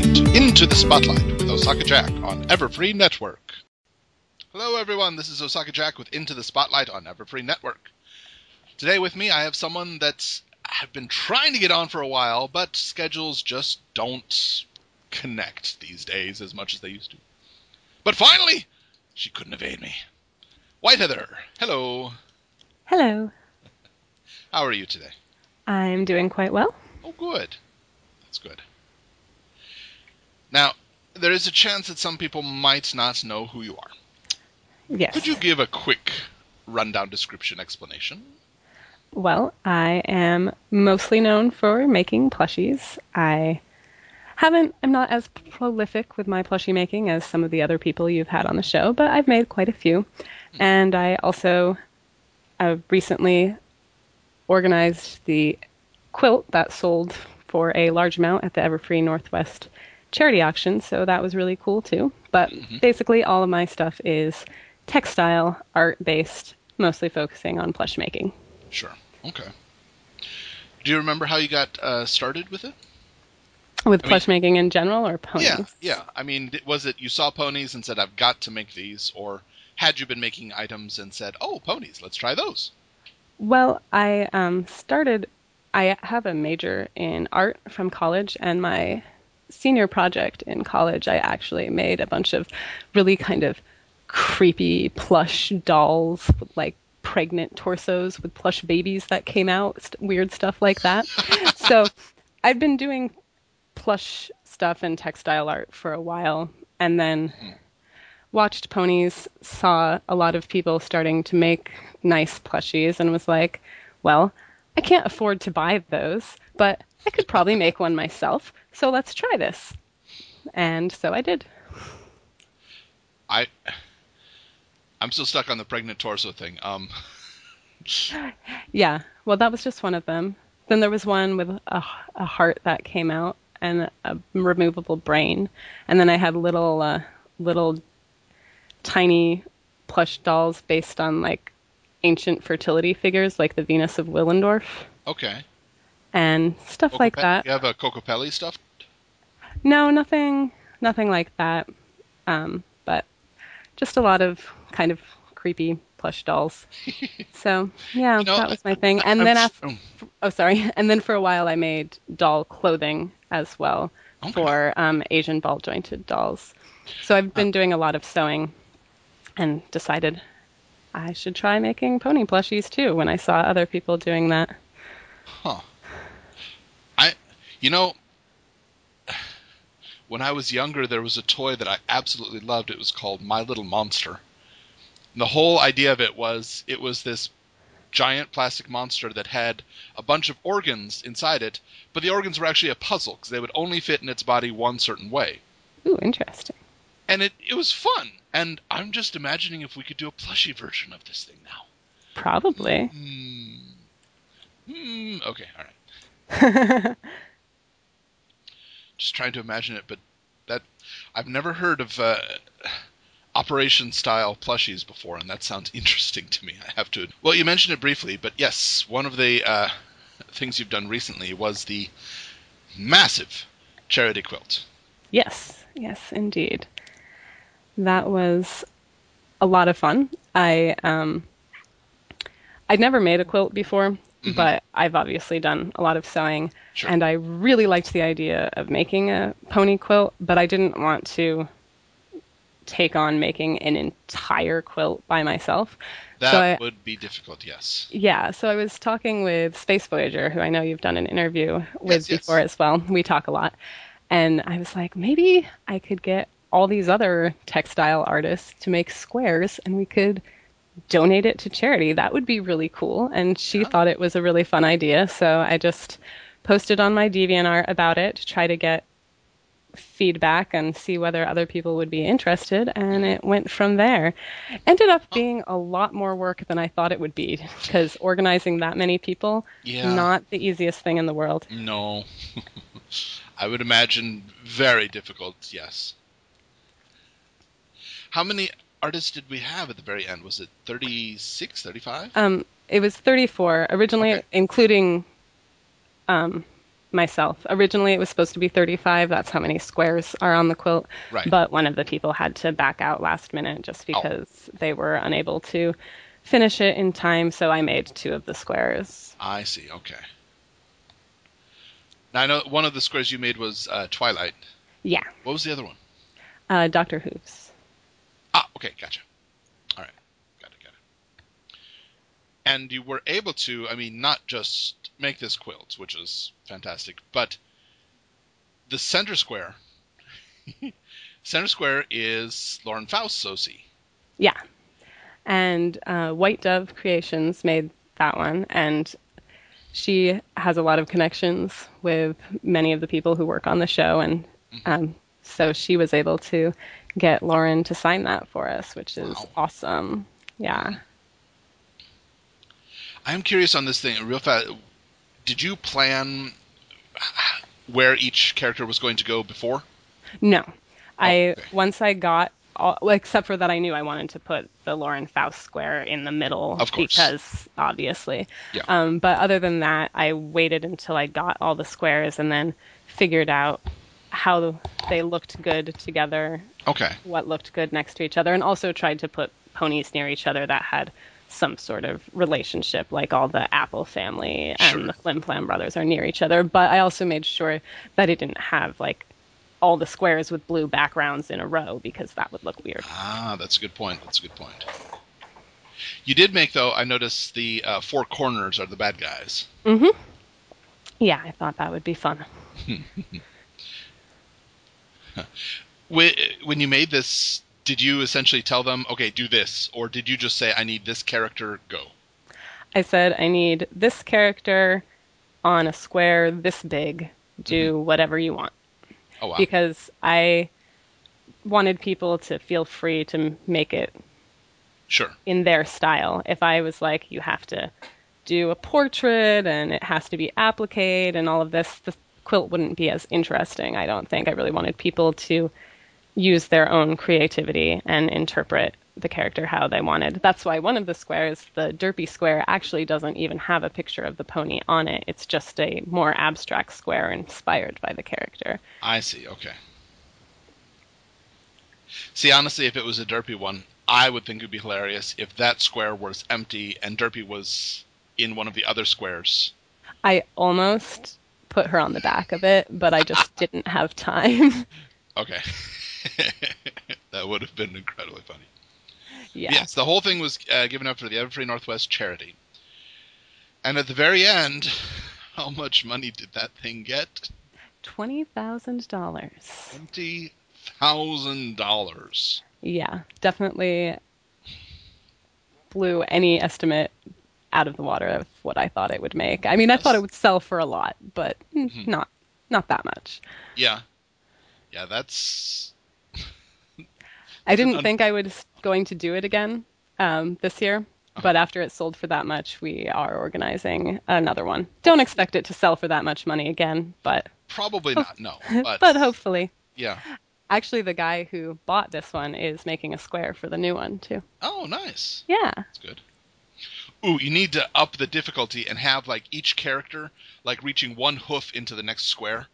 listening to Into the Spotlight with Osaka Jack on Everfree Network. Hello everyone, this is Osaka Jack with Into the Spotlight on Everfree Network. Today with me I have someone that I've been trying to get on for a while, but schedules just don't connect these days as much as they used to. But finally, she couldn't evade me. WhiteHeather, hello. Hello. How are you today? I'm doing quite well. Oh, good. That's good. Now, there is a chance that some people might not know who you are. Yes. Could you give a quick rundown description explanation? Well, I am mostly known for making plushies. I'm not as prolific with my plushie making as some of the other people you've had on the show, but I've made quite a few. And I also recently organized the quilt that sold for a large amount at the Everfree Northwest charity auction, so that was really cool too. But basically all of my stuff is textile, art-based, mostly focusing on plush making. Sure. Okay. Do you remember how you got started with it? With plush making in general, or ponies? Yeah. I mean, was it you saw ponies and said, I've got to make these, or had you been making items and said, oh, ponies, let's try those? Well, I have a major in art from college, and my senior project in college, I actually made a bunch of really kind of creepy plush dolls with like pregnant torsos with plush babies that came out, weird stuff like that. So I've been doing plush stuff and textile art for a while, and then watched ponies, saw a lot of people starting to make nice plushies, and was like, well, I can't afford to buy those, but I could probably make one myself, so let's try this. And so I did. I'm still stuck on the pregnant torso thing. Yeah, well, that was just one of them. Then there was one with a heart that came out and a removable brain. And then I had little tiny plush dolls based on like ancient fertility figures, like the Venus of Willendorf. Okay. And stuff like that. You have a Cocopelli stuff? No, nothing like that. But just a lot of kind of creepy plush dolls. So yeah, that was my thing. And then and then for a while I made doll clothing as well for Asian ball jointed dolls. So I've been doing a lot of sewing, and decided I should try making pony plushies too when I saw other people doing that. Huh. When I was younger, there was a toy that I absolutely loved. It was called My Little Monster. And the whole idea of it was this giant plastic monster that had a bunch of organs inside it, but the organs were actually a puzzle because they would only fit in its body one certain way. Ooh, interesting. And it was fun. And I'm just imagining if we could do a plushie version of this thing now. Probably. Okay, all right. Just trying to imagine it, but that I've never heard of Operation-style plushies before, and that sounds interesting to me, I have to. Well, you mentioned it briefly, but yes, one of the things you've done recently was the massive charity quilt. Yes, indeed. That was a lot of fun. I'd never made a quilt before, but I've obviously done a lot of sewing, and I really liked the idea of making a pony quilt, but I didn't want to take on making an entire quilt by myself. That would be difficult, yes. Yeah, so I was talking with Space Voyager, who I know you've done an interview with before as well. We talk a lot. And I was like, maybe I could get all these other textile artists to make squares, and we could donate it to charity. That would be really cool. And she thought it was a really fun idea. So I just posted on my DeviantArt about it to try to get feedback and see whether other people would be interested. And it went from there. Ended up being a lot more work than I thought it would be, because organizing that many people, not the easiest thing in the world. No. I would imagine very difficult, yes. How many artists did we have at the very end? Was it 36, 35? It was 34 originally, including myself. Originally, it was supposed to be 35. That's how many squares are on the quilt. Right. But one of the people had to back out last minute just Oh, because they were unable to finish it in time. So I made two of the squares. I see. Okay. Now, I know one of the squares you made was Twilight. Yeah. What was the other one? Dr. Hooves. Ah, okay, gotcha. All right, got it. And you were able to, I mean, not just make this quilt, which is fantastic, but the center square is Lauren Faust's OC. Yeah. And White Dove Creations made that one. And she has a lot of connections with many of the people who work on the show. And so she was able to get Lauren to sign that for us, which is Wow. awesome. Yeah. I'm curious on this thing, real fast. Did you plan where each character was going to go before? No. Oh, okay. Once I got all, well, except for that I knew I wanted to put the Lauren Faust square in the middle Of course. because obviously. Yeah. But other than that, I waited until I got all the squares and then figured out how they looked good together, Okay. what looked good next to each other, and also tried to put ponies near each other that had some sort of relationship, like all the Apple family and Sure. the Flim Flam brothers are near each other. But I also made sure that it didn't have like all the squares with blue backgrounds in a row because that would look weird. Ah, that's a good point. You did make, though, I noticed the four corners are the bad guys. Mm-hmm. Yeah, I thought that would be fun. When you made this, did you essentially tell them, okay, do this? Or did you just say, I need this character, go? I said I need this character on a square this big. Do whatever you want. Oh, wow. Because I wanted people to feel free to make it Sure. in their style. If I was like, you have to do a portrait and it has to be appliqué and all of this, the quilt wouldn't be as interesting, I don't think. I really wanted people to use their own creativity and interpret the character how they wanted. That's why one of the squares, the derpy square, actually doesn't even have a picture of the pony on it. It's just a more abstract square inspired by the character. I see, okay. See, honestly, if it was a derpy one, I would think it would be hilarious if that square was empty and derpy was in one of the other squares. I almost put her on the back of it, but I just didn't have time. Okay. That would have been incredibly funny. Yeah. Yes, the whole thing was given up for the Everfree Northwest charity. And at the very end, how much money did that thing get? $20,000. $20,000. Yeah, definitely blew any estimate out of the water of what I thought it would make. I mean, I thought it would sell for a lot, but not that much. Yeah. Yeah, that's... I didn't think I was going to do it again this year, but after it sold for that much, we are organizing another one. Don't expect it to sell for that much money again, but Probably not, no. but hopefully. Yeah. Actually, the guy who bought this one is making a square for the new one, too. Oh, nice. Yeah. That's good. Ooh, you need to up the difficulty and have, like, each character, like, reaching one hoof into the next square.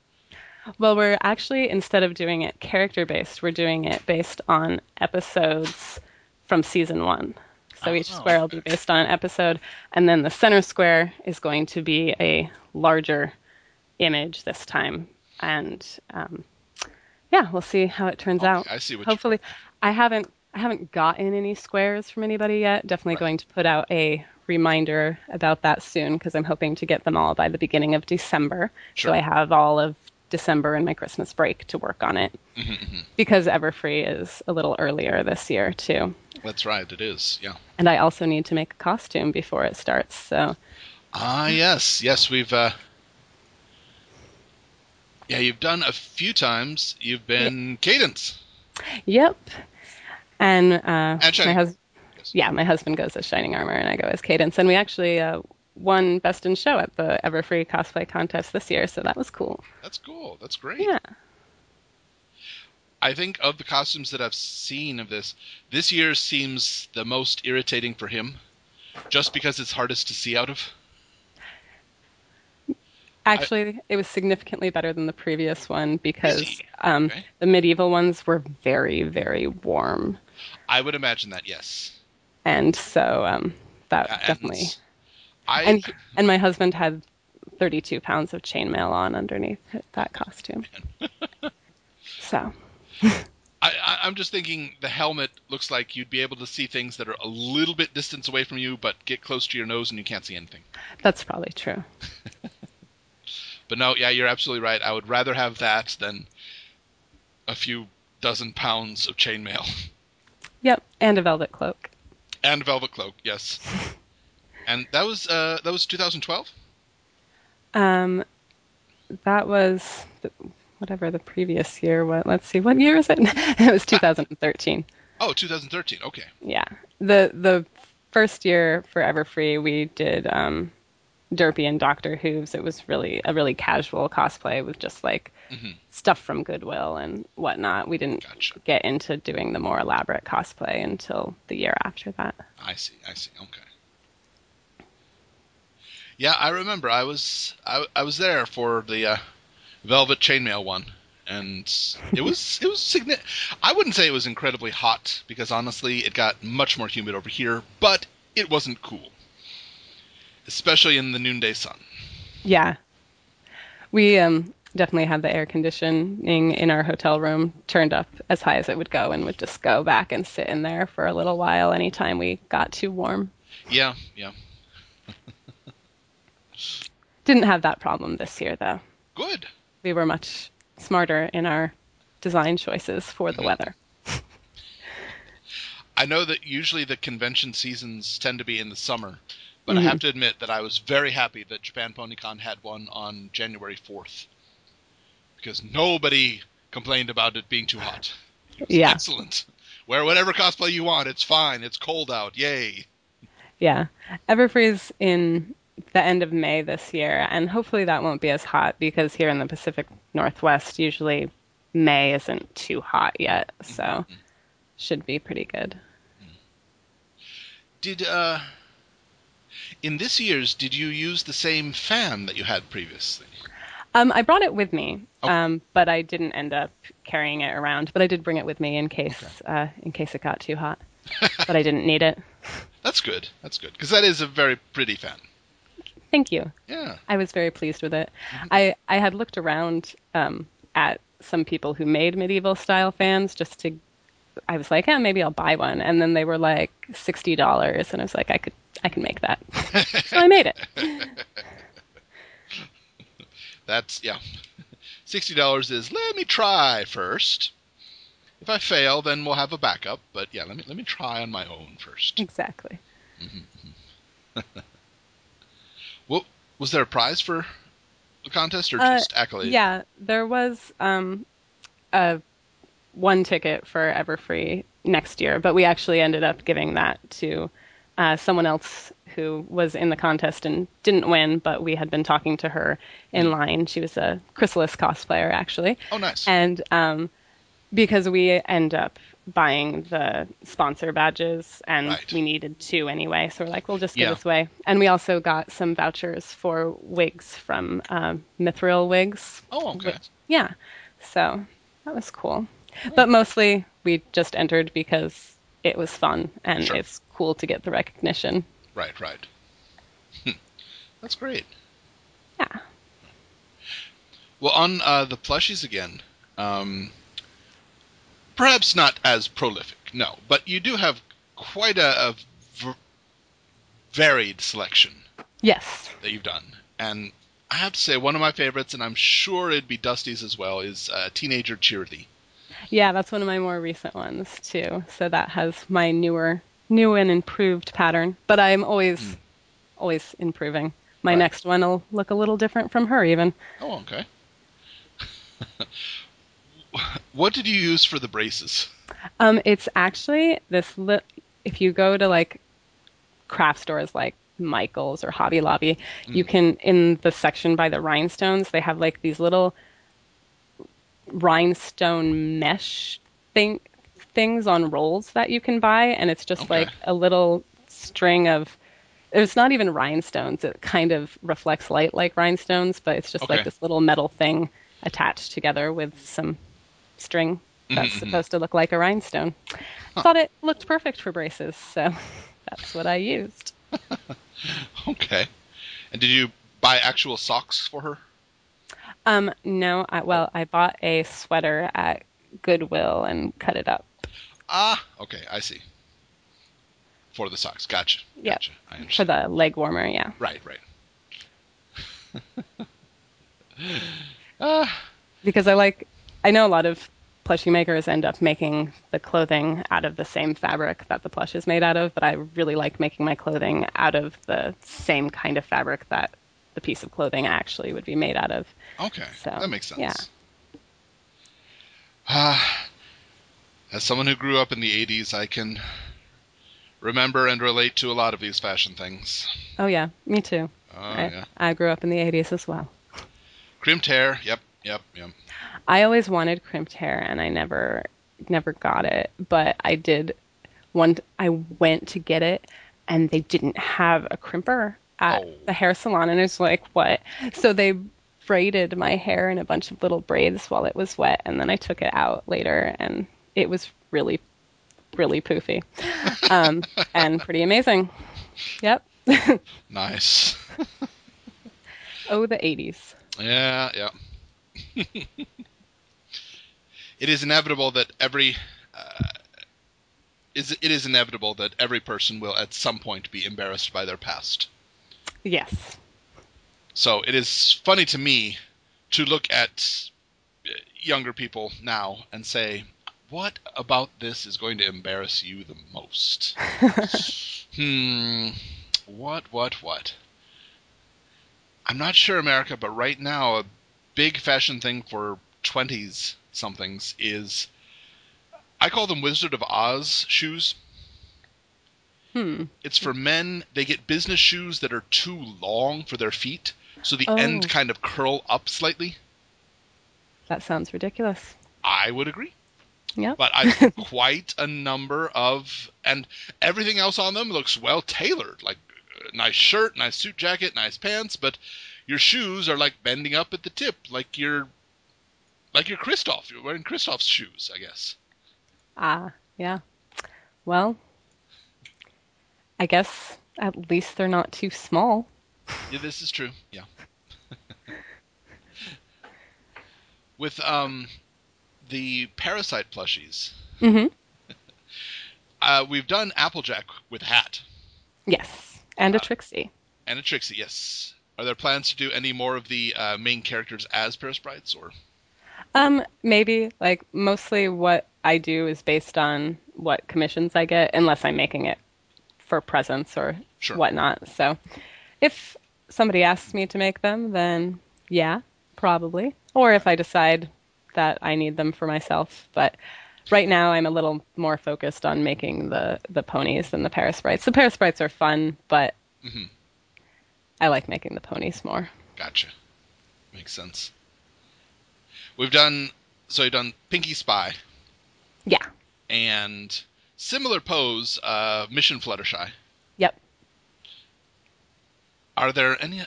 Well, we're actually, instead of doing it character-based, we're doing it based on episodes from season 1. So each square will be based on an episode, and then the center square is going to be a larger image this time. And yeah, we'll see how it turns out. I see what Hopefully, I haven't gotten any squares from anybody yet. Definitely going to put out a reminder about that soon because I'm hoping to get them all by the beginning of December. Sure. So I have all of December and my Christmas break to work on it. Because Everfree is a little earlier this year too. That's right, it is, yeah. And I also need to make a costume before it starts. So Yes, we've you've done a few times. You've been Cadence. Yep. And Shining. my husband goes as Shining Armor and I go as Cadence. And we actually won Best in Show at the Everfree cosplay contest this year, so that was cool. That's cool. That's great. Yeah. I think of the costumes that I've seen of this year seems the most irritating for him, just because it's hardest to see out of. Actually, it was significantly better than the previous one because Okay. the medieval ones were very, very warm. I would imagine that, yes. And so that And definitely. I, And my husband had 32 pounds of chainmail on underneath that costume. So, I'm just thinking the helmet looks like you'd be able to see things that are a little bit distance away from you, but get close to your nose and you can't see anything. that's probably true. But no, yeah, you're absolutely right. I would rather have that than a few dozen pounds of chainmail. Yep, and a velvet cloak. And velvet cloak, yes. And that was 2012? Um, that was whatever the previous year was. Let's see, what year is it? It was 2013. Oh, 2013. Okay. Yeah. The first year for Everfree, we did Derpy and Doctor Who's. It was really a really casual cosplay with just like stuff from Goodwill and whatnot. We didn't Gotcha. get into doing the more elaborate cosplay until the year after that. I see. Okay. Yeah, I remember. I was there for the velvet chainmail one, and it was significant. I wouldn't say it was incredibly hot because honestly, it got much more humid over here, but it wasn't cool, especially in the noonday sun. Yeah. We definitely had the air conditioning in our hotel room turned up as high as it would go and would just go back and sit in there for a little while anytime we got too warm. Yeah. Didn't have that problem this year, though. Good. We were much smarter in our design choices for the weather. I know that usually the convention seasons tend to be in the summer, but I have to admit that I was very happy that Japan PonyCon had one on January 4th because nobody complained about it being too hot. It was Yeah. excellent. Wear whatever cosplay you want. It's fine. It's cold out. Yay. Yeah. Everfree's in the end of May this year, and hopefully that won't be as hot because here in the Pacific Northwest, usually May isn't too hot yet, so should be pretty good. Did in this year's, did you use the same fan that you had previously? I brought it with me, Oh. but I didn't end up carrying it around. But I did bring it with me in case it got too hot. But I didn't need it. That's good. Because that is a very pretty fan. Thank you. Yeah. I was very pleased with it. I had looked around at some people who made medieval style fans I was like, yeah, maybe I'll buy one. And then they were like $60, and I was like, I can make that. So I made it. That's, yeah. $60 is, let me try first. If I fail, then we'll have a backup. But yeah, let me try on my own first. Exactly. Well, was there a prize for the contest or just accolade? Yeah, there was a one ticket for Everfree next year, but we actually ended up giving that to someone else who was in the contest and didn't win, but we had been talking to her in line. She was a Chrysalis cosplayer, actually. Oh, nice. And because we end up buying the sponsor badges, and Right. we needed two anyway, so we're like, we'll just give Yeah. this away. And we also got some vouchers for wigs from Mithril Wigs. Oh, okay. Yeah, so that was cool. But mostly we just entered because it was fun and Sure. it's cool to get the recognition. Right. That's great. Yeah. Well, on the plushies again, perhaps not as prolific, no, but you do have quite a varied selection Yes. that you've done. And I have to say, one of my favorites, and I'm sure it'd be Dusty's as well, is Teenager Cheerly. Yeah, that's one of my more recent ones too. So that has my new and improved pattern. But I'm always improving. My Right. next one will look a little different from her even. Oh, okay. What did you use for the braces? It's actually if you go to like craft stores like Michael's or Hobby Lobby, you can, in the section by the rhinestones, they have like these little rhinestone mesh things on rolls that you can buy, and it's just Okay. like a little string of It's not even rhinestones. It kind of reflects light like rhinestones, but it's just like Okay. this little metal thing attached together with some string that's Mm-hmm, supposed to look like a rhinestone. Huh. Thought it looked perfect for braces, so that's what I used. Okay. And did you buy actual socks for her? No, Oh. I bought a sweater at Goodwill and cut it up. Ah, okay, I see. For the socks. Gotcha. Yep, Gotcha. I for understand. the leg warmer, yeah. Right, right. Ah, Because I know a lot of plushie makers end up making the clothing out of the same fabric that the plush is made out of, but I really like making my clothing out of the same kind of fabric that the piece of clothing actually would be made out of. okay. So, That makes yeah. sense. Ah, as someone who grew up in the 80s, I can remember and relate to a lot of these fashion things. Oh, yeah, me too. Oh, I, yeah. I grew up in the 80s as well. Crimped hair. Yep, yep, yep. I always wanted crimped hair and I never got it, but I went to get it and they didn't have a crimper at Oh, the hair salon and I was like, "What?" So they braided my hair in a bunch of little braids while it was wet and then I took it out later and it was really poofy. And pretty amazing. Yep. nice. Oh, the 80s. Yeah, yeah. It is inevitable that it is inevitable that every person will at some point be embarrassed by their past. Yes. So it is funny to me to look at younger people now and say, what about this is going to embarrass you the most? Hmm. What? I'm not sure, America, but right now a big fashion thing for 20s somethings is I call them Wizard of Oz shoes. Hmm. It's for men. They get business shoes that are too long for their feet, so the end Oh, kind of curl up slightly. that sounds ridiculous. I would agree. Yep. But I've seen quite a number of, and everything else on them looks well tailored. Like nice shirt, nice suit jacket, nice pants, but your shoes are like bending up at the tip, like you're Christoph. You're wearing Christoph's shoes, I guess. Ah, yeah. Well, I guess at least they're not too small. Yeah, this is true. Yeah. With the Parasite plushies, Hmm. we've done Applejack with a hat Yes. And a uh, Trixie. and a Trixie. Yes. Are there plans to do any more of the main characters as Paris Brides, or Maybe like mostly what I do is based on what commissions I get, unless I'm making it for presents or sure? whatnot. So if somebody asks me to make them, then yeah, probably. Or Okay. if I decide that I need them for myself. But right now I'm a little more focused on making the ponies than the Paris Sprites. The Paris Sprites are fun, but Hmm. I like making the ponies more. Gotcha. Makes sense. We've done you've done Pinkie Spy Yeah. and similar pose, Mission Fluttershy. Yep.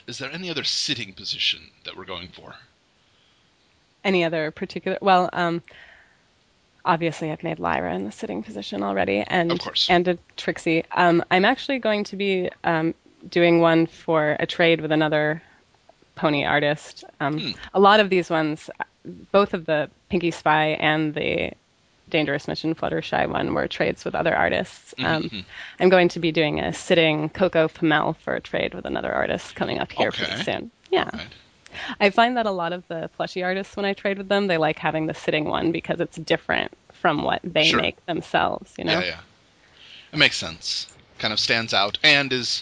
Is there any other sitting position that we're going for? Any other particular? Well, obviously I've made Lyra in the sitting position already, Of and course. a Trixie. I'm actually going to be doing one for a trade with another pony artist. Hmm. A lot of these ones, both of the Pinkie Spy and the Dangerous Mission Fluttershy one were trades with other artists. Mm-hmm. I'm going to be doing a sitting Coco Pamel for a trade with another artist coming up here pretty Okay. soon. All Yeah. right. I find that a lot of the plushie artists, when I trade with them, they like having the sitting one because it's different from what they Sure. make themselves, you Yeah, know? yeah. It makes sense. Kind of stands out and is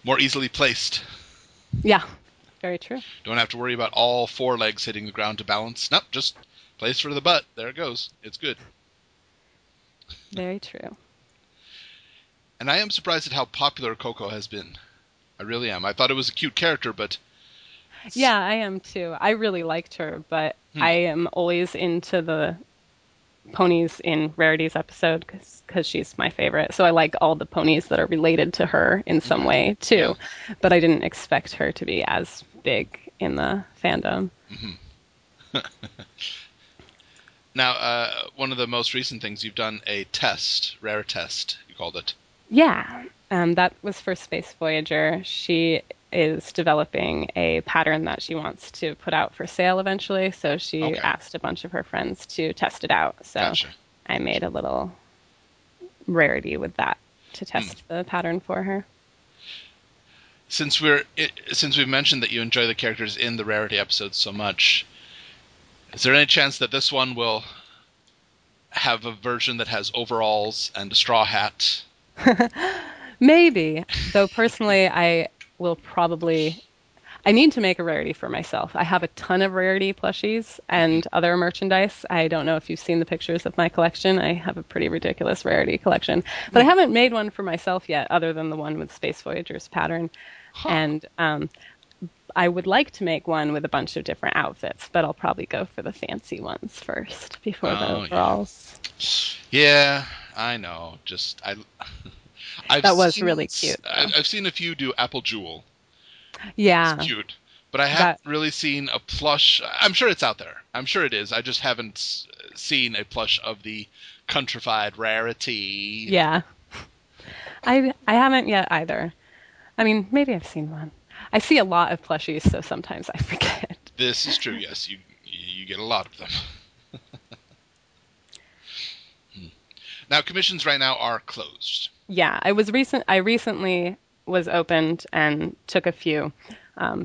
more easily placed. Yeah, very true. Don't have to worry about all four legs hitting the ground to balance. Nope, just place for the butt. There it goes. It's good. Very true. And I am surprised at how popular Coco has been. I really am. I thought it was a cute character, but Yeah, I am too. I really liked her, but hmm, I am always into the ponies in Rarity's episode because she's my favorite. So I like all the ponies that are related to her in some Okay. way Yeah. too. But I didn't expect her to be as big in the fandom. Now, one of the most recent things you've done a test, rare test, you called it. Yeah, that was for Space Voyager. She is developing a pattern that she wants to put out for sale eventually. So she Okay. asked a bunch of her friends to test it out. So Gotcha. I made a little Rarity with that to Hmm. test the pattern for her. Since we've mentioned that you enjoy the characters in the Rarity episodes so much, is there any chance that this one will have a version that has overalls and a straw hat? Maybe, though personally, I will probably. I need to make a Rarity for myself. I have a ton of Rarity plushies Hmm. and other merchandise. I don't know if you've seen the pictures of my collection. I have a pretty ridiculous Rarity collection, but I Hmm. haven't made one for myself yet, other than the one with Space Voyager's pattern. Huh. And I would like to make one with a bunch of different outfits, but I'll probably go for the fancy ones first before the Oh yeah. overalls. Yeah, I know. I've That was seen really cute, though. I've seen a few do Apple Jewel. It's Yeah, cute, but I haven't that. really seen a plush. I'm sure it's out there. I'm sure it is. I just haven't seen a plush of the countrified Rarity. Yeah, I haven't yet either. I mean, maybe I've seen one. I see a lot of plushies, so sometimes I forget. This is true. Yes, you get a lot of them. Now commissions right now are closed. Yeah, I recently was opened and took a few.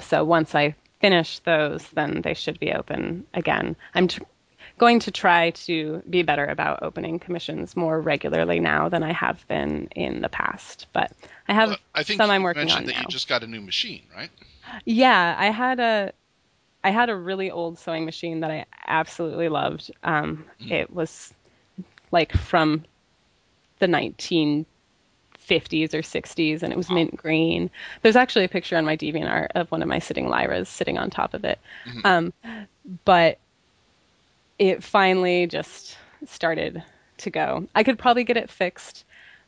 So once I finish those, then they should be open again. Going to try to be better about opening commissions more regularly now than I have been in the past. But I Well, have I think some I'm you working on mentioned that you now. just got a new machine, right? Yeah, I had a really old sewing machine that I absolutely loved. Mm. It was like from the 1950s or 60s, and it was Wow. mint green. There's actually a picture on my DeviantArt of one of my sitting Lyras sitting on top of it. Hmm. Um, but it finally just started to go. I could probably get it fixed,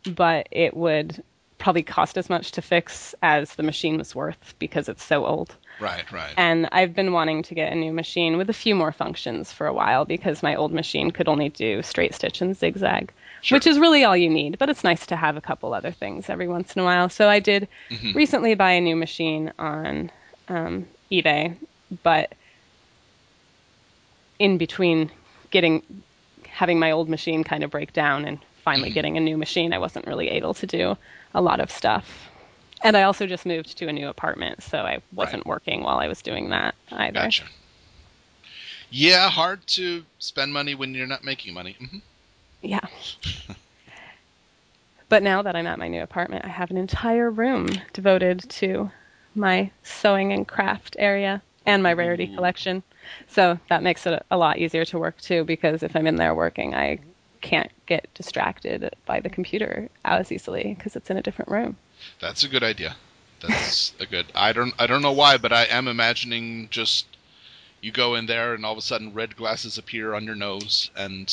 but it would probably cost as much to fix as the machine was worth because it's so old. Right, right. And I've been wanting to get a new machine with a few more functions for a while because my old machine could only do straight stitch and zigzag, Sure. which is really all you need, but it's nice to have a couple other things every once in a while. So I did Hmm. recently buy a new machine on eBay, but in between getting having my old machine kind of break down and finally Hmm. getting a new machine, I wasn't really able to do a lot of stuff. And I also just moved to a new apartment, so I Right. wasn't working while I was doing that either. Gotcha. Yeah, hard to spend money when you're not making money. Hmm. Yeah. But now that I'm at my new apartment, I have an entire room devoted to my sewing and craft area and my rarity Ooh. collection. So that makes it a lot easier to work too, because if I'm in there working, I can't get distracted by the computer as easily because it's in a different room. That's a good idea. That's a good. I don't know why, but I am imagining just you go in there and all of a sudden red glasses appear on your nose and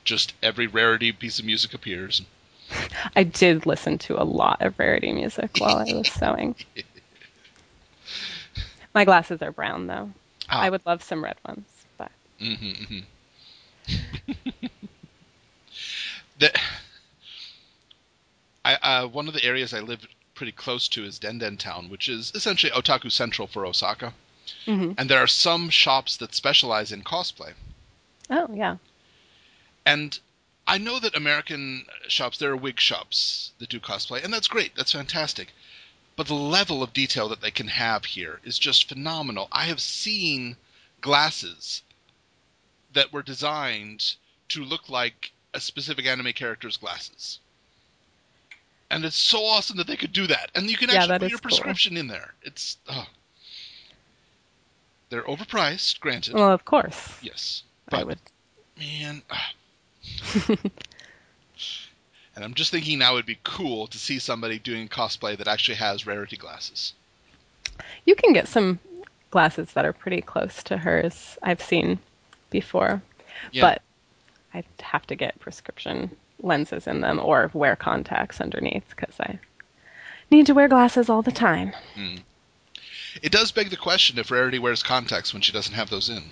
just every Rarity piece of music appears. I did listen to a lot of rarity music while I was sewing. My glasses are brown though. I Ah. would love some red ones, but Hmm. Hmm. The, one of the areas I live pretty close to is Denden Town, which is essentially Otaku Central for Osaka. hmm. And there are some shops that specialize in cosplay. Oh yeah. And I know that American shops, there are wig shops that do cosplay, and that's great. That's fantastic. But the level of detail that they can have here is just phenomenal. I have seen glasses that were designed to look like a specific anime character's glasses. And it's so awesome that they could do that. And you can Yeah, actually that put is your cool. prescription in there. They're overpriced, granted. Well, of course, Yes. I But, would. man, and I'm just thinking now it'd be cool to see somebody doing cosplay that actually has Rarity glasses. You can get some glasses that are pretty close to hers I've seen before. Yeah. But I'd have to get prescription lenses in them or wear contacts underneath because I need to wear glasses all the time. Mm. It does beg the question if Rarity wears contacts when she doesn't have those in.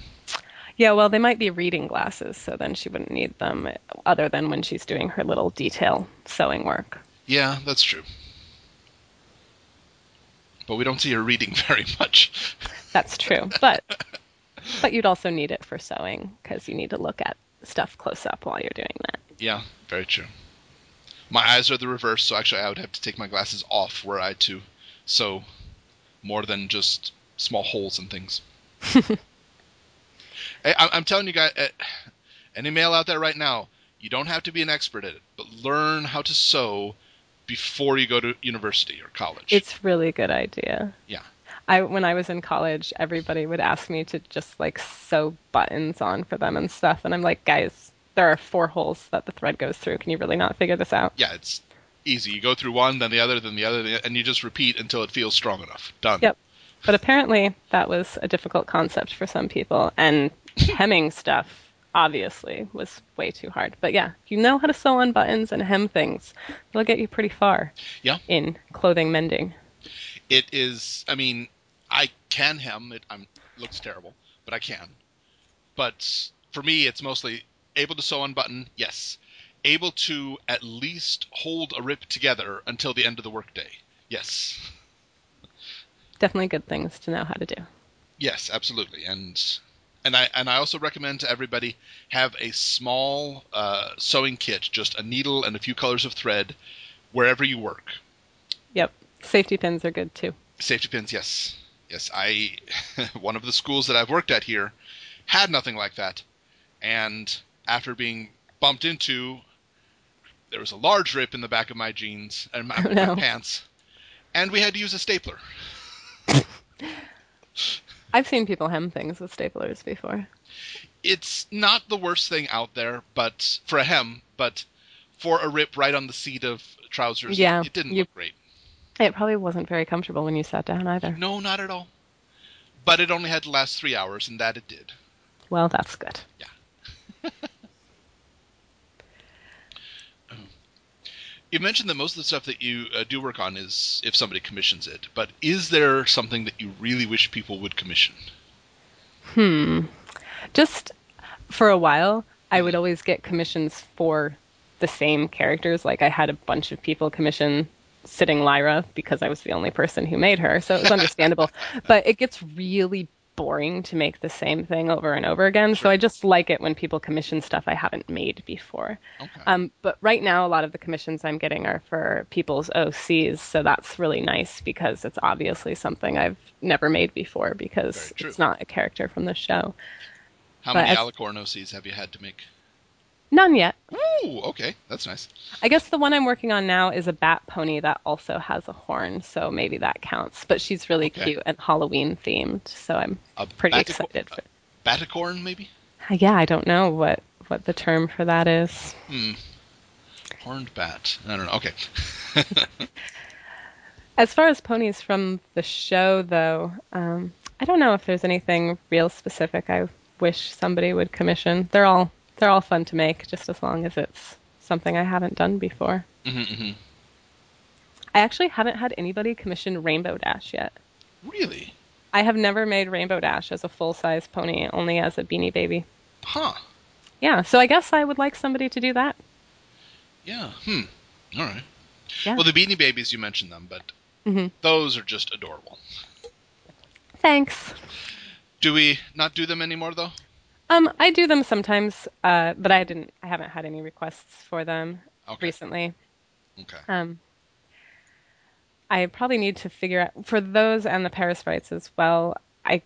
Yeah, well, they might be reading glasses, so then she wouldn't need them other than when she's doing her little detail sewing work. Yeah, that's true. But we don't see her reading very much. That's true, but you'd also need it for sewing because you need to look at stuff close up while you're doing that. Yeah, very true. My eyes are the reverse, so actually I would have to take my glasses off were I to sew more than just small holes and things. I'm telling you guys, any male out there right now, you don't have to be an expert at it, but learn how to sew before you go to university or college. It's really a good idea. Yeah. When I was in college, everybody would ask me to just like sew buttons on for them and stuff, and I'm like, guys, there are 4 holes that the thread goes through. Can you really not figure this out? Yeah, it's easy. You go through one, then the other, and you just repeat until it feels strong enough. Done. Yep. But apparently that was a difficult concept for some people, and hemming stuff obviously was way too hard. But yeah, if you know how to sew on buttons and hem things, it'll get you pretty far. Yeah. In clothing mending. It is, I mean, I can hem. It looks terrible, but I can. But for me, it's mostly able to sew on button, yes. Able to at least hold a rip together until the end of the workday, yes. Definitely good things to know how to do. Yes, absolutely. And I also recommend to everybody have a small sewing kit, just a needle and a few colors of thread, wherever you work. Yep. Safety pins are good too. Safety pins, yes. Yes, one of the schools that I've worked at here had nothing like that. And after being bumped into, there was a large rip in the back of my jeans and my pants. And we had to use a stapler. I've seen people hem things with staplers before. It's not the worst thing out there, but for a hem, but for a rip right on the seat of trousers, yeah, it didn't look great. It probably wasn't very comfortable when you sat down either. No, not at all. But it only had to last 3 hours, and that it did. Well, that's good. Yeah. You mentioned that most of the stuff that you do work on is if somebody commissions it, but is there something that you really wish people would commission? Just for a while, I would always get commissions for the same characters. Like I had a bunch of people commission Sitting Lyra because I was the only person who made her, so it was understandable. But it gets really boring to make the same thing over and over again, so I just like it when people commission stuff I haven't made before. Okay. But right now, a lot of the commissions I'm getting are for people's OCs, so that's really nice because it's obviously something I've never made before because it's not a character from the show. How many Alicorn OCs have you had to make? None yet. Ooh, okay. That's nice. I guess the one I'm working on now is a bat pony that also has a horn, so maybe that counts. But she's really cute and Halloween themed, so I'm pretty excited. Baticorn, maybe? Yeah, I don't know what the term for that is. Horned bat. I don't know. Okay. As far as ponies from the show, though, I don't know if there's anything real specific I wish somebody would commission. They're all fun to make, just as long as it's something I haven't done before. Mm-hmm. I actually haven't had anybody commission Rainbow Dash yet. Really? I have never made Rainbow Dash as a full-size pony, only as a Beanie Baby. Huh. Yeah, so I guess I would like somebody to do that. Yeah. All right. Yeah. Well, the Beanie Babies, you mentioned them, but those are just adorable. Thanks. Do we not do them anymore, though? I do them sometimes, but I haven't had any requests for them recently. Okay. I probably need to figure out, for those and the Paris Sprites as well, I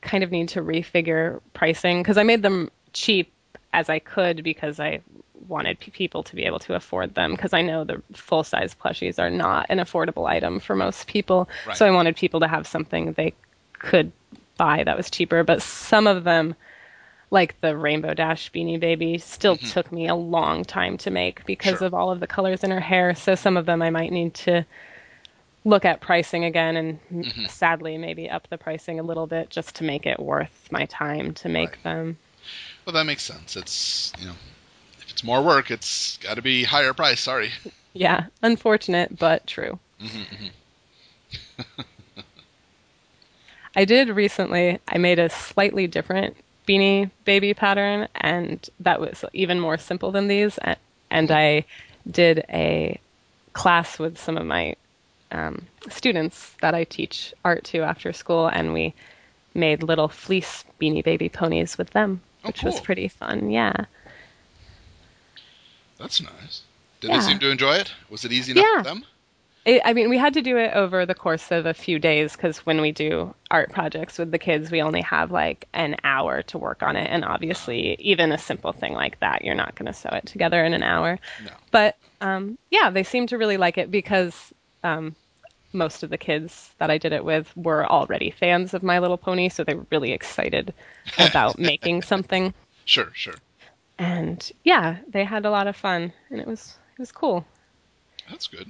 kind of need to refigure pricing, because I made them cheap as I could because I wanted people to be able to afford them, because I know the full-size plushies are not an affordable item for most people. Right. So I wanted people to have something they could buy that was cheaper, but some of them, like the Rainbow Dash Beanie Baby, still took me a long time to make because of all of the colors in her hair. So some of them I might need to look at pricing again and sadly maybe up the pricing a little bit just to make it worth my time to make them. Well, that makes sense. It's, it's more work. It's got to be higher price. Sorry. Yeah, unfortunate, but true. I did recently, I made a slightly different Beanie Baby pattern, and that was even more simple than these. And I did a class with some of my students that I teach art to after school, and we made little fleece Beanie Baby ponies with them, which was pretty fun. Yeah. That's nice. Did they seem to enjoy it? Was it easy enough for them? I mean, we had to do it over the course of a few days because when we do art projects with the kids, we only have like an hour to work on it. And obviously, even a simple thing like that, you're not going to sew it together in an hour. No. But yeah, they seem to really like it because most of the kids that I did it with were already fans of My Little Pony, so they were really excited about making something. Sure. And yeah, they had a lot of fun, and it was cool. That's good.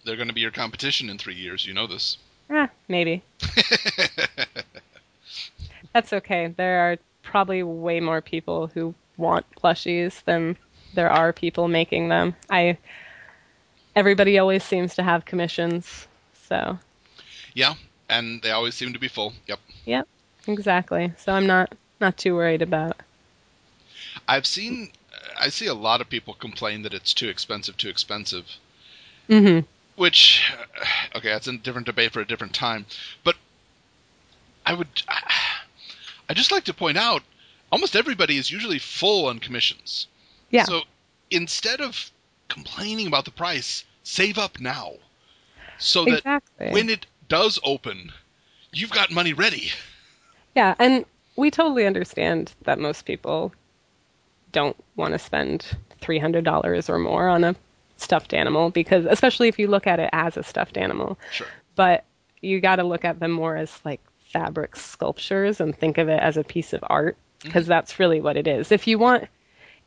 They're going to be your competition in 3 years. You know this. Maybe. That's okay. There are probably way more people who want plushies than there are people making them. Everybody always seems to have commissions, so. Yeah, and they always seem to be full. Yep. Yep, exactly. So I'm not too worried about. I see a lot of people complain that it's too expensive. Mm-hmm. Which, okay, that's a different debate for a different time. But I just like to point out, almost everybody is usually full on commissions. Yeah. So instead of complaining about the price, save up now. So that when it does open, you've got money ready. Yeah, and we totally understand that most people don't want to spend $300 or more on a stuffed animal, because especially if you look at it as a stuffed animal. Sure. But you got to look at them more as like fabric sculptures and think of it as a piece of art, because that's really what it is. If you want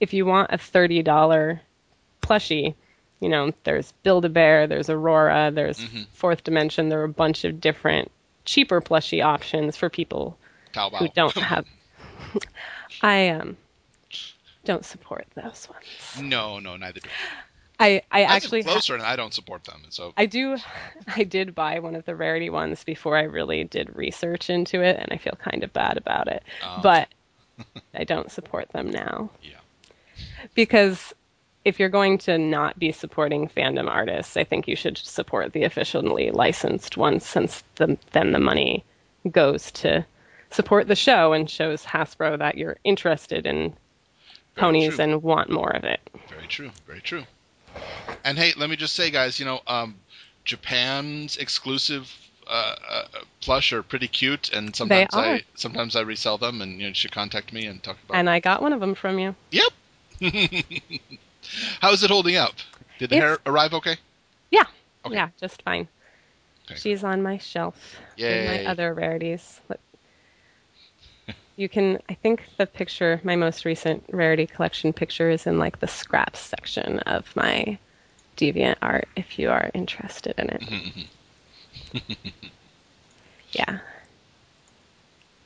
a $30 plushie, you know, there's Build-A-Bear, there's Aurora, there's Fourth Dimension. There are a bunch of different cheaper plushie options for people who don't have. I don't support those ones. No, neither do I actually closer, and I don't support them. So I did buy one of the rarity ones before I really did research into it, and I feel kind of bad about it. But I don't support them now. Yeah. Because if you're going to not be supporting fandom artists, I think you should support the officially licensed ones, since then the money goes to support the show and shows Hasbro that you're interested in ponies and want more of it. Very true. Very true. And hey, let me just say, guys, you know, Japan's exclusive plush are pretty cute, and sometimes I resell them, and you should contact me and talk about. And I got one of them from you. Yep. How is it holding up? Did the hair arrive okay? Yeah. Okay. Yeah, just fine. Okay. She's on my shelf. Yay. In my other rarities. You can, I think the picture, my most recent rarity collection picture, is in like the scraps section of my Deviant art, if you are interested in it. Yeah.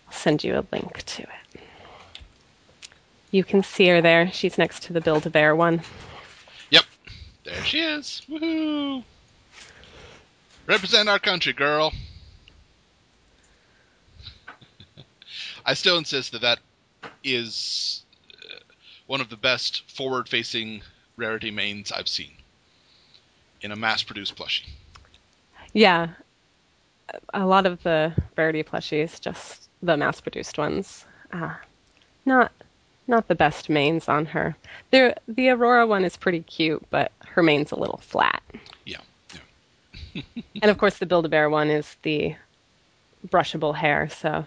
I'll send you a link to it. You can see her there. She's next to the Build-A-Bear one. Yep. There she is. Woohoo! Represent our country, girl. I still insist that is one of the best forward-facing rarity mains I've seen in a mass-produced plushie. Yeah. A lot of the rarity plushies, just the mass-produced ones, not the best mains on her. The Aurora one is pretty cute, but her main's a little flat. Yeah. And of course the Build-A-Bear one is the brushable hair, so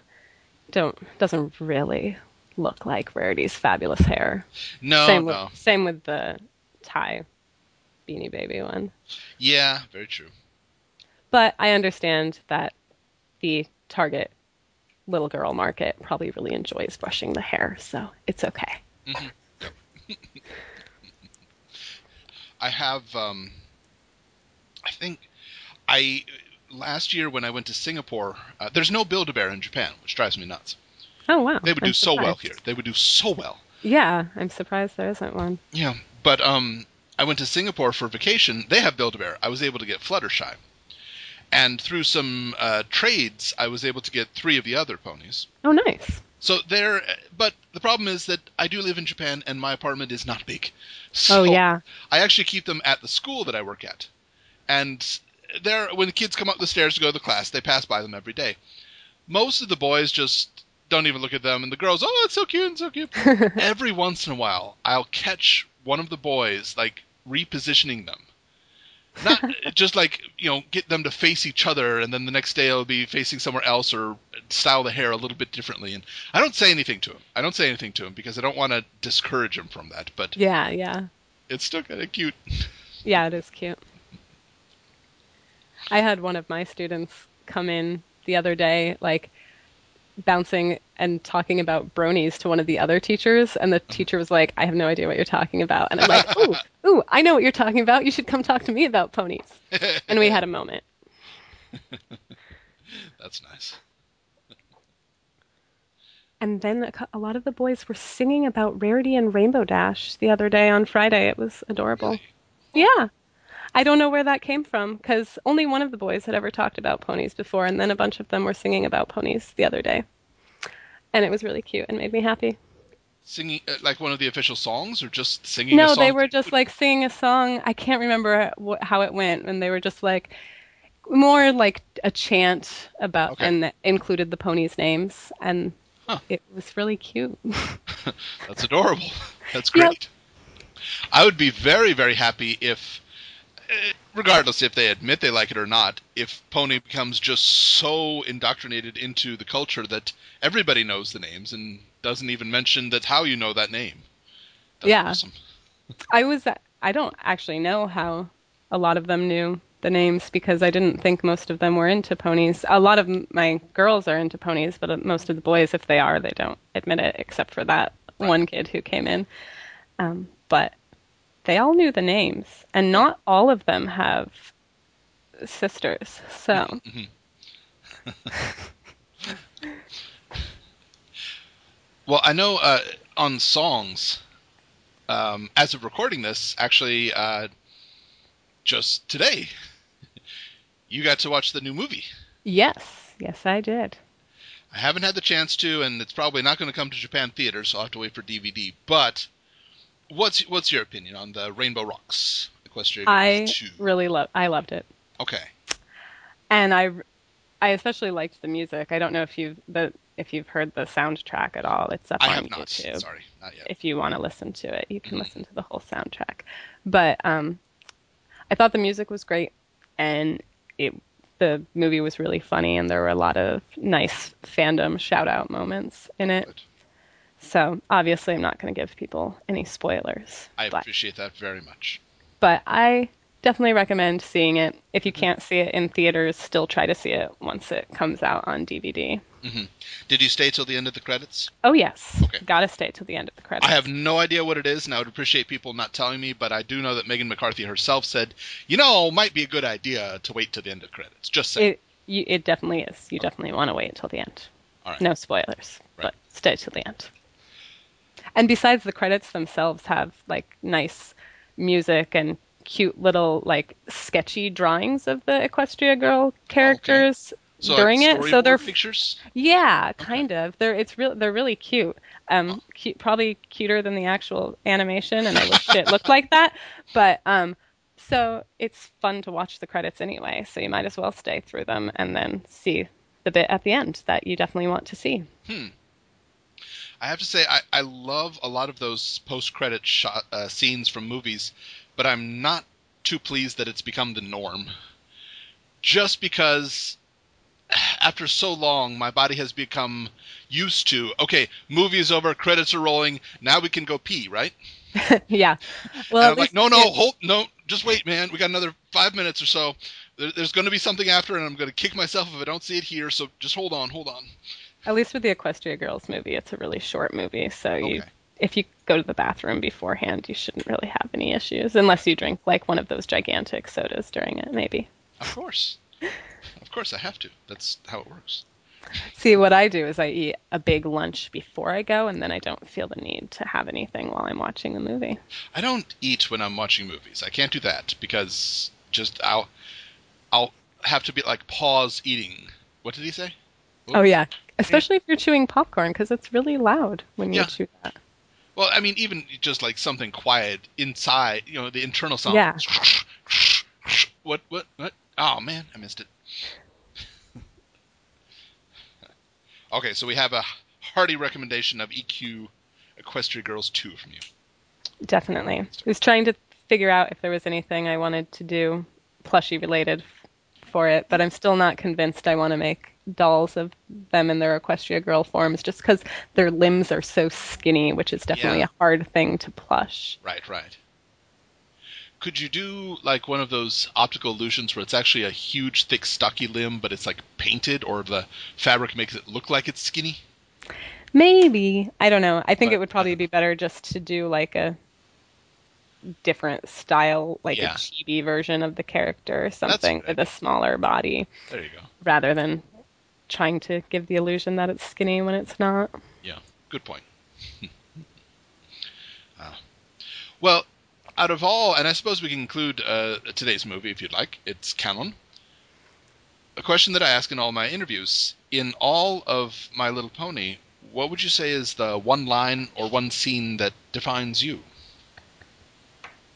doesn't really look like Rarity's fabulous hair. No. Same with the Thai Beanie Baby one. Yeah, very true. But I understand that the Target little girl market probably really enjoys brushing the hair, so it's okay. Mm-hmm. Yep. I have, I think, last year when I went to Singapore, there's no Build-A-Bear in Japan, which drives me nuts. Oh, wow. They would do so well here. They would do so well. Yeah, I'm surprised there isn't one. Yeah, but I went to Singapore for vacation. They have Build-A-Bear. I was able to get Fluttershy. And through some trades, I was able to get 3 of the other ponies. Oh, nice. So there, but the problem is that I do live in Japan and my apartment is not big. Oh, So yeah. I actually keep them at the school that I work at. And there, when the kids come up the stairs to go to the class, they pass by them every day. Most of the boys just don't even look at them, and the girls, oh, it's so cute, it's so cute. Every once in a while, I'll catch one of the boys, like, repositioning them. Not just like, get them to face each other, and then the next day it'll be facing somewhere else, or style the hair a little bit differently. And I don't say anything to him because I don't want to discourage him from that. But Yeah. it's still kind of cute. Yeah, it is cute. I had one of my students come in the other day, like bouncing and talking about bronies to one of the other teachers, and the teacher was like, I have no idea what you're talking about. And I'm like, ooh, I know what you're talking about. You should come talk to me about ponies. And we had a moment. That's nice. And then a lot of the boys were singing about Rarity and Rainbow Dash the other day on Friday. It was adorable. Really? Yeah. I don't know where that came from, because only one of the boys had ever talked about ponies before, and then a bunch of them were singing about ponies the other day. And it was really cute and made me happy. Singing like one of the official songs, or just singing a No, song? they were just like singing a song. I can't remember how it went, and they were just like more like a chant about, Okay. and that included the ponies' names, and Huh. it was really cute. That's adorable. That's Yep. great. I would be very, very happy if, regardless if they admit they like it or not, if Pony becomes just so indoctrinated into the culture that everybody knows the names and doesn't even mention that how you know that name. That's Yeah. awesome. I don't actually know how a lot of them knew the names, because I didn't think most of them were into ponies. A lot of my girls are into ponies, but most of the boys, if they are, they don't admit it, except for that Right. one kid who came in. But they all knew the names, and not all of them have sisters. So, Well, I know on songs, as of recording this, actually, just today, you got to watch the new movie. yes, I did. I haven't had the chance to, and it's probably not going to come to Japan theaters, so I'll have to wait for DVD. But what's your opinion on the Rainbow Rocks Equestria Girls 2? I loved it. Okay. And I especially liked the music. I don't know if you've heard the soundtrack at all. It's up I on have not. YouTube. Sorry, not yet. If you want to listen to it, you can listen to the whole soundtrack. But I thought the music was great, and the movie was really funny, and there were a lot of nice fandom shout out moments in it. Good. So obviously, I'm not going to give people any spoilers. I appreciate that very much. But I definitely recommend seeing it. If you can't see it in theaters, still try to see it once it comes out on DVD. Mm-hmm. Did you stay till the end of the credits? Oh, yes. Okay. Gotta stay till the end of the credits. I have no idea what it is, and I would appreciate people not telling me, but I do know that Megan McCarthy herself said, might be a good idea to wait till the end of the credits. Just saying. It definitely is. You definitely want to wait till the end. All right. No spoilers, Right. but stay till the end. And besides, the credits themselves have like nice music and cute little like sketchy drawings of the Equestria Girl characters So during like it. So they're pictures? yeah, kind of. They're really cute. Probably cuter than the actual animation, and I wish it looked like that. But so it's fun to watch the credits anyway. So you might as well stay through them and then see the bit at the end that you definitely want to see. I have to say, I love a lot of those post-credit scenes from movies, but I'm not too pleased that it's become the norm. Just because after so long, my body has become used to, okay, movie is over, credits are rolling, now we can go pee, right? Yeah. Well, And I'm like, no, just wait, man. We got another 5 minutes or so. There's going to be something after, and I'm going to kick myself if I don't see it here, so just hold on. at least with the Equestria Girls movie, it's a really short movie, so Okay. if you go to the bathroom beforehand, you shouldn't really have any issues, unless you drink like one of those gigantic sodas during it, maybe. Of course. Of course I have to. That's how it works. See, what I do is I eat a big lunch before I go, and then I don't feel the need to have anything while I'm watching the movie. I don't eat when I'm watching movies. I can't do that because just I'll have to be like pause eating. What did he say? Oh, What? yeah. Yeah. Especially if you're chewing popcorn, because it's really loud when you Yeah. chew that. Well, I mean, even just like something quiet inside, the internal sound. Yeah, What? Oh man, I missed it. Okay, so we have a hearty recommendation of EQ Equestria Girls 2 from you. definitely. I was trying to figure out if there was anything I wanted to do plushie related for it, but I'm still not convinced I want to make dolls of them in their Equestria girl forms just because their limbs are so skinny, which is definitely Yeah, a hard thing to plush. right. Could you do like one of those optical illusions where it's actually a huge, thick, stocky limb, but it's like painted, or the fabric makes it look like it's skinny? Maybe. I don't know. I think it But would I probably don't know. be better just to do like a different style, like a Yeah, chibi version of the character or that's a something good with a idea. smaller body There you go. rather than trying to give the illusion that it's skinny when it's not. Yeah, good point. Uh, well, out of all, and I suppose we can include today's movie if you'd like. It's canon. A question that I ask in all my interviews. In all of My Little Pony, what would you say is the one line or one scene that defines you?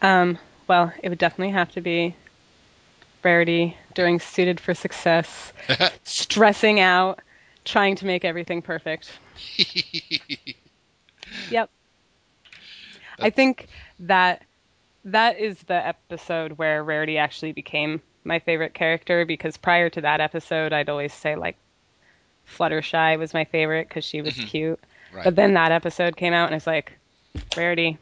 Um, well, it would definitely have to be Rarity during Suited for Success, stressing out, trying to make everything perfect. Yep. I That's think that that is the episode where Rarity actually became my favorite character because prior to that episode, I'd always say like Fluttershy was my favorite because she was mhm, cute. right. But then that episode came out and it's like, Rarity,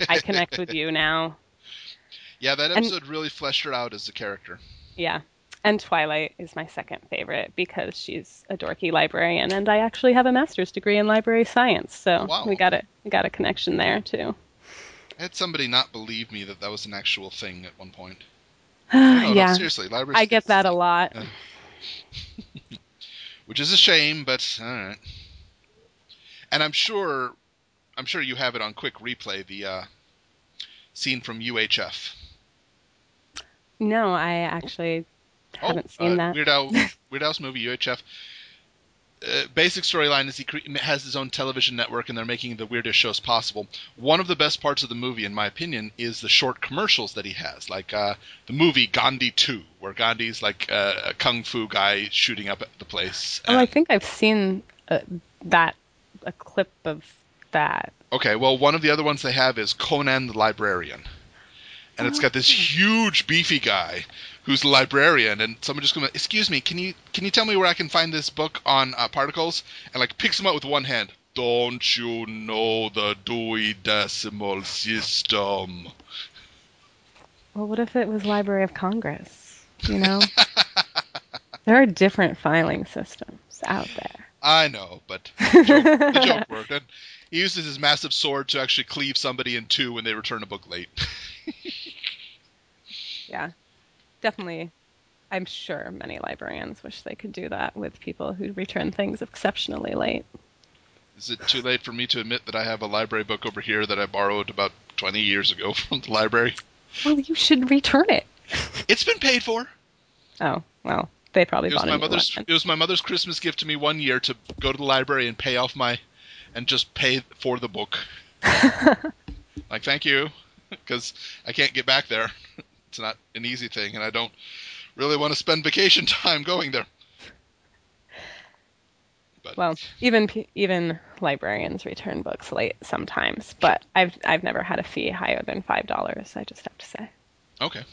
I connect with you now. Yeah, that And episode really fleshed her out as a character. yeah. And Twilight is my second favorite because she's a dorky librarian and I actually have a master's degree in library science. Oh So wow, we got okay. it. We got a connection there too. I had somebody not believe me that that was an actual thing at one point. Oh no, Yeah. seriously, library I get science is that a a thing. lot. Uh, which is a shame, but all right. And I'm sure you have it on quick replay. The scene from UHF. No, I actually Oh, haven't seen that. Weird Al's movie UHF. Basic storyline is has his own television network, and they're making the weirdest shows possible. One of the best parts of the movie, in my opinion, is the short commercials that he has, like the movie Gandhi 2, where Gandhi's like a kung fu guy shooting up at the place. Oh, I And think I've seen that a clip of that. okay, well, one of the other ones they have is Conan the Librarian, and it's Oh, got this huge beefy guy who's a librarian, and someone just goes, "Excuse me, can you tell me where I can find this book on particles?" And like picks him up with one hand. Don't you know the Dewey Decimal System? well, what if it was Library of Congress? You know, there are different filing systems out I know, but the joke there. worked. And he uses his massive sword to actually cleave somebody in two when they return a book late. Yeah, definitely. I'm sure many librarians wish they could do that with people who return things exceptionally late. Is it too late for me to admit that I have a library book over here that I borrowed about 20 years ago from the library? Well, you should return it. It's been paid for. Oh, well, they probably bought a new one then. It was my mother's Christmas gift to me one year to go to the library and pay off and just pay for the book. Like, thank you, because I can't get back there. It's not an easy thing, and I don't really want to spend vacation time going there. But Well, even librarians return books late sometimes, but I've never had a fee higher than $5. I just have to say. okay,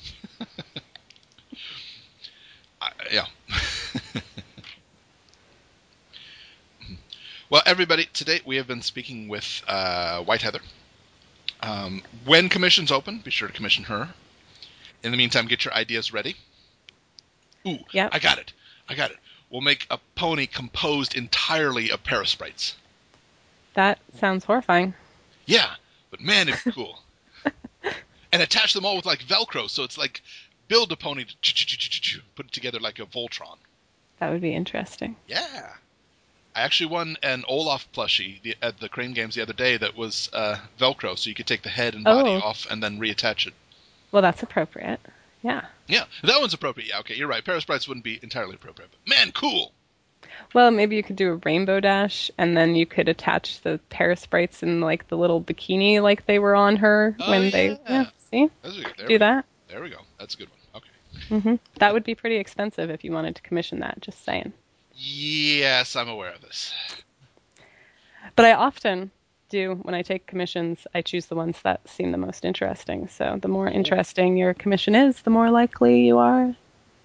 yeah. Well, everybody, today we have been speaking with WhiteHeather. When commissions open, be sure to commission her. In the meantime, get your ideas ready. Ooh, Yep, I got it. I got it. We'll make a pony composed entirely of parasprites. that sounds horrifying. Yeah, but man, it'd be cool. And attach them all with like Velcro, so it's like build a pony, put it together like a Voltron. That would be interesting. Yeah. I actually won an Olaf plushie at the Crane Games the other day that was Velcro, so you could take the head and body Oh, off and then reattach it. well, that's appropriate. Yeah. Yeah, that one's appropriate. Yeah, okay, you're right. Paris Sprites wouldn't be entirely appropriate, but man, cool. Well, maybe you could do a rainbow dash, and then you could attach the Paris sprites in like the little bikini, like they were on her Oh when they. Yeah. yeah. See, There do we go. that. There we go. That's a good one. Okay. That would be pretty expensive if you wanted to commission that. Just saying. Yes, I'm aware of this. But I often do when I take commissions. I choose the ones that seem the most interesting. So the more interesting your commission is, the more likely you are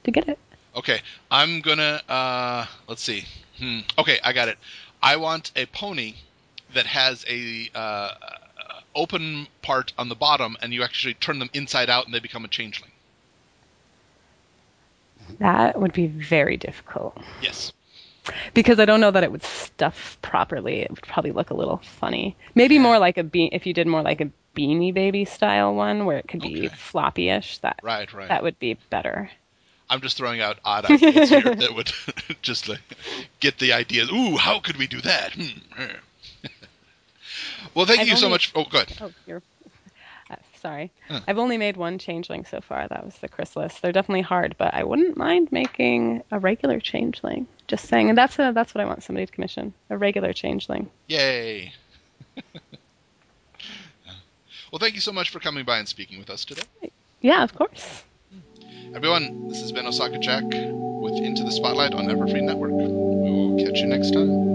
to get it. Okay, I'm gonna let's see. Okay, I got it. I want a pony that has a open part on the bottom, and you actually turn them inside out, and they become a changeling. That would be very difficult Yes. because I don't know that it would stuff properly. It would probably look a little funny. Maybe more like if you did more like a Beanie Baby style one where it could be floppy-ish. Right. That would be better. I'm just throwing out odd ideas here that would just like, get the ideas. Ooh, how could we do that? Well, thank you so much. Oh, good. Oh, you're sorry. I've only made one changeling so far. That was the chrysalis. They're definitely hard, but I wouldn't mind making a regular changeling. Just saying, and that's what I want somebody to commission, a regular changeling. Yay. Well, thank you so much for coming by and speaking with us today. Yeah, of course. Everyone, this has been Osaka Jack with Into the Spotlight on Everfree Network. We will catch you next time.